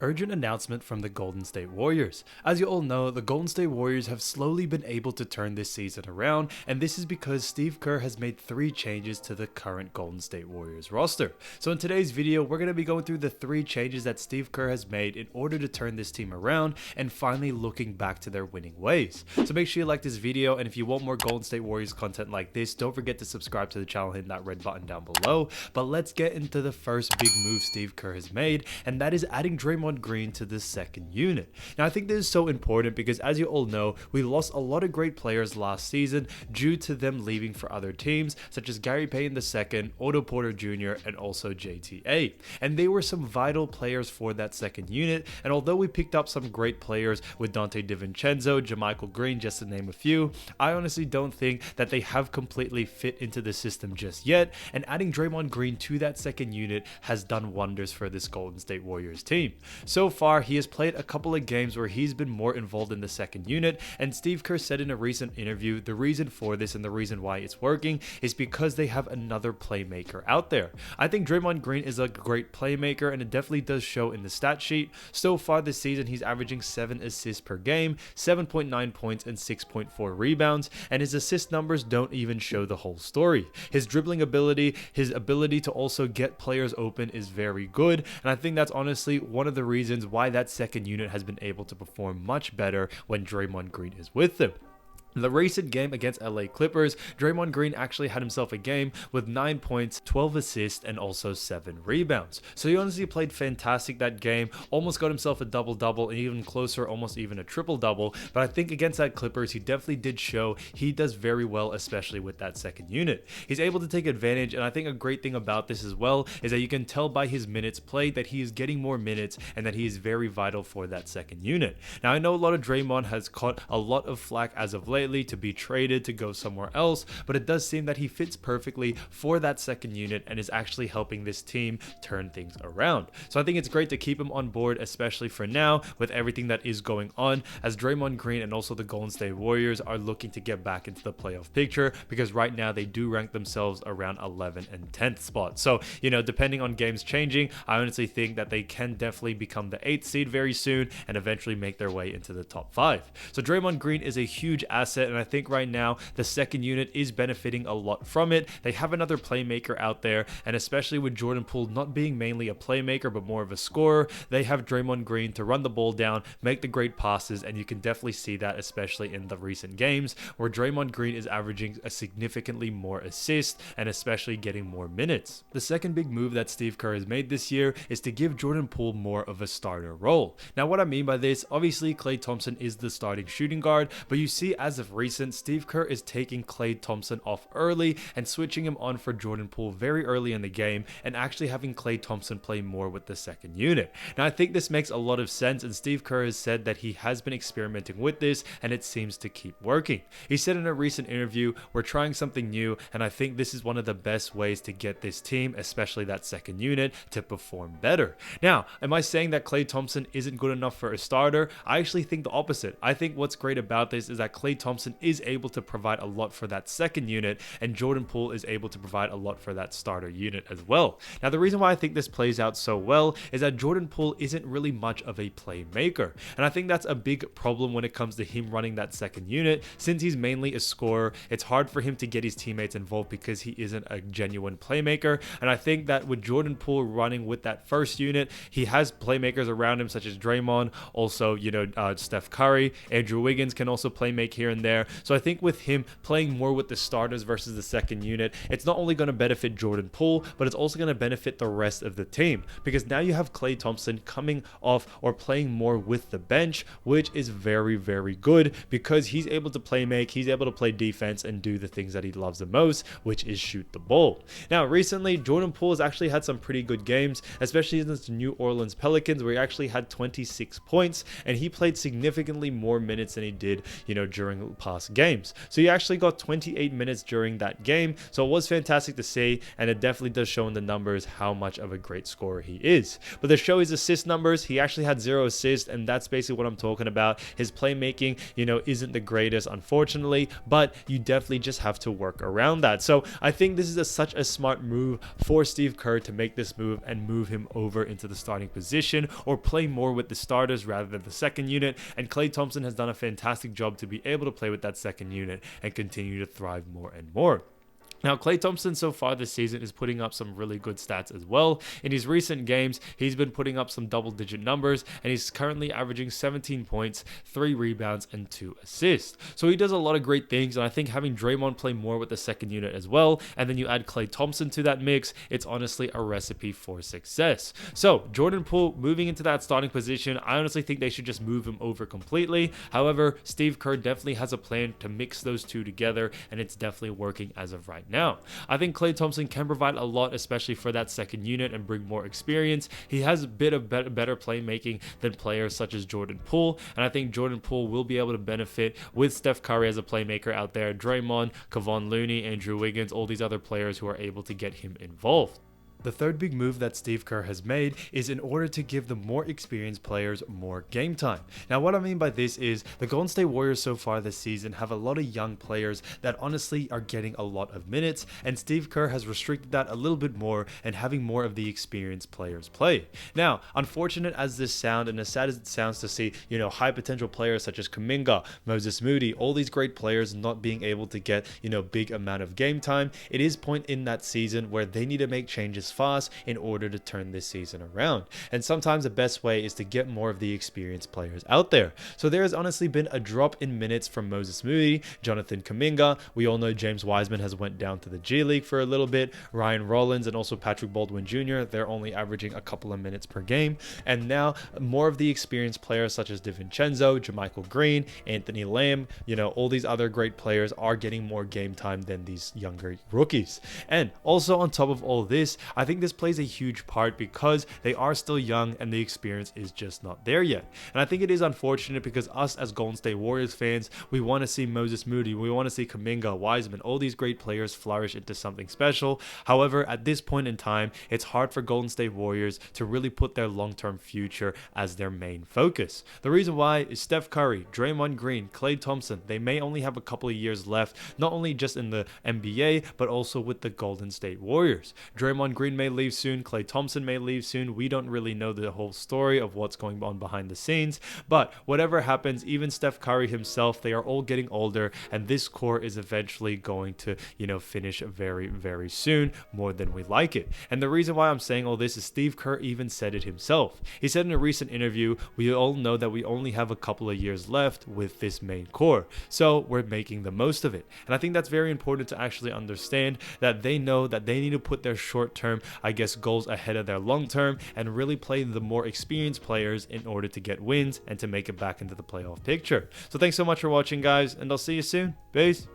Urgent announcement from the Golden State Warriors. As you all know, the Golden State Warriors have slowly been able to turn this season around, and this is because Steve Kerr has made 3 changes to the current Golden State Warriors roster. So in today's video, we're going to be going through the 3 changes that Steve Kerr has made in order to turn this team around and finally looking back to their winning ways. So make sure you like this video, and if you want more Golden State Warriors content like this, don't forget to subscribe to the channel, hit that red button down below. But let's get into the first big move Steve Kerr has made, and that is adding Draymond Green to the second unit. Now I think this is so important because, as you all know, we lost a lot of great players last season due to them leaving for other teams, such as Gary Payton II, Otto Porter Jr., and also JTA. And they were some vital players for that second unit, and although we picked up some great players with Dante DiVincenzo, JaMychal Green, just to name a few, I honestly don't think that they have completely fit into the system just yet, and adding Draymond Green to that second unit has done wonders for this Golden State Warriors team. So far, he has played a couple of games where he's been more involved in the second unit, and Steve Kerr said in a recent interview the reason for this and the reason why it's working is because they have another playmaker out there. I think Draymond Green is a great playmaker, and it definitely does show in the stat sheet. So far this season, he's averaging 7 assists per game, 7.9 points, and 6.4 rebounds, and his assist numbers don't even show the whole story. His dribbling ability, his ability to also get players open is very good, and I think that's honestly one of the reasons why that second unit has been able to perform much better when Draymond Green is with them. In the recent game against LA Clippers, Draymond Green actually had himself a game with 9 points, 12 assists, and also 7 rebounds. So he honestly played fantastic that game, almost got himself a double-double, and even closer, almost even a triple-double. But I think against that Clippers, he definitely did show he does very well, especially with that second unit. He's able to take advantage, and I think a great thing about this as well is that you can tell by his minutes played that he is getting more minutes and that he is very vital for that second unit. Now, I know a lot of Draymond has caught a lot of flack as of late to be traded to go somewhere else, but it does seem that he fits perfectly for that second unit and is actually helping this team turn things around. So I think it's great to keep him on board, especially for now with everything that is going on, as Draymond Green and also the Golden State Warriors are looking to get back into the playoff picture, because right now they do rank themselves around 11th and 10th spot. So, depending on games changing, I honestly think that they can definitely become the 8th seed very soon and eventually make their way into the top 5. So Draymond Green is a huge asset, and I think right now the second unit is benefiting a lot from it. They have another playmaker out there, and especially with Jordan Poole not being mainly a playmaker but more of a scorer, they have Draymond Green to run the ball down, make the great passes, and you can definitely see that especially in the recent games where Draymond Green is averaging a significantly more assists and especially getting more minutes. The second big move that Steve Kerr has made this year is to give Jordan Poole more of a starter role. Now what I mean by this, obviously Klay Thompson is the starting shooting guard, but you see as of recent, Steve Kerr is taking Klay Thompson off early and switching him on for Jordan Poole very early in the game, and actually having Klay Thompson play more with the second unit. Now I think this makes a lot of sense, and Steve Kerr has said that he has been experimenting with this and it seems to keep working. He said in a recent interview, "We're trying something new, and I think this is one of the best ways to get this team, especially that second unit, to perform better." Now, am I saying that Klay Thompson isn't good enough for a starter? I actually think the opposite. I think what's great about this is that Klay Thompson is able to provide a lot for that second unit, and Jordan Poole is able to provide a lot for that starter unit as well. Now the reason why I think this plays out so well is that Jordan Poole isn't really much of a playmaker, and I think that's a big problem when it comes to him running that second unit. Since he's mainly a scorer, it's hard for him to get his teammates involved because he isn't a genuine playmaker, and I think that with Jordan Poole running with that first unit, he has playmakers around him such as Draymond, also Steph Curry, Andrew Wiggins can also play make here and there. So I think with him playing more with the starters versus the second unit, it's not only going to benefit Jordan Poole, but it's also going to benefit the rest of the team, because now you have Klay Thompson coming off or playing more with the bench, which is very, very good because he's able to play make, he's able to play defense and do the things that he loves the most, which is shoot the ball. Now recently, Jordan Poole has actually had some pretty good games, especially against the New Orleans Pelicans, where he actually had 26 points and he played significantly more minutes than he did during past games. So he actually got 28 minutes during that game. So it was fantastic to see, and it definitely does show in the numbers how much of a great scorer he is. But to show his assist numbers, he actually had 0 assists, and that's basically what I'm talking about. His playmaking, isn't the greatest, unfortunately, but you definitely just have to work around that. So I think this is such a smart move for Steve Kerr to make this move and move him over into the starting position or play more with the starters rather than the second unit. And Klay Thompson has done a fantastic job to be able to play with that second unit and continue to thrive more and more. Now, Klay Thompson so far this season is putting up some really good stats as well. In his recent games, he's been putting up some double-digit numbers, and he's currently averaging 17 points, 3 rebounds, and 2 assists. So he does a lot of great things, and I think having Draymond play more with the second unit as well, and then you add Klay Thompson to that mix, it's honestly a recipe for success. So Jordan Poole moving into that starting position, I honestly think they should just move him over completely. However, Steve Kerr definitely has a plan to mix those two together, and it's definitely working as of right now. I think Klay Thompson can provide a lot, especially for that second unit, and bring more experience. He has a bit of better playmaking than players such as Jordan Poole, and I think Jordan Poole will be able to benefit with Steph Curry as a playmaker out there, Draymond, Kevon Looney, Andrew Wiggins, all these other players who are able to get him involved. The third big move that Steve Kerr has made is in order to give the more experienced players more game time. Now, what I mean by this is the Golden State Warriors so far this season have a lot of young players that honestly are getting a lot of minutes, and Steve Kerr has restricted that a little bit more and having more of the experienced players play. Now, unfortunate as this sounds, and as sad as it sounds to see, high potential players such as Kuminga, Moses Moody, all these great players not being able to get, big amount of game time, it is point in that season where they need to make changes fast in order to turn this season around. And sometimes the best way is to get more of the experienced players out there. So there has honestly been a drop in minutes from Moses Moody, Jonathan Kuminga. We all know James Wiseman has went down to the G League for a little bit. Ryan Rollins and also Patrick Baldwin Jr., they're only averaging a couple of minutes per game. And now more of the experienced players such as DiVincenzo, JaMychal Green, Anthony Lamb, all these other great players are getting more game time than these younger rookies. And also on top of all this, I think this plays a huge part because they are still young and the experience is just not there yet. And I think it is unfortunate because us as Golden State Warriors fans, we want to see Moses Moody, we want to see Kuminga, Wiseman, all these great players flourish into something special. However, at this point in time, it's hard for Golden State Warriors to really put their long-term future as their main focus. The reason why is Steph Curry, Draymond Green, Klay Thompson, they may only have a couple of years left, not only just in the NBA, but also with the Golden State Warriors. Draymond Green may leave soon, Klay Thompson may leave soon. We don't really know the whole story of what's going on behind the scenes, but whatever happens, even Steph Curry himself, they are all getting older, and this core is eventually going to, finish very, very soon, more than we like it. And the reason why I'm saying all this is Steve Kerr even said it himself. He said in a recent interview, we all know that we only have a couple of years left with this main core, so we're making the most of it. And I think that's very important to actually understand that they know that they need to put their short-term, goals ahead of their long-term and really play the more experienced players in order to get wins and to make it back into the playoff picture. So thanks so much for watching, guys, and I'll see you soon. Peace.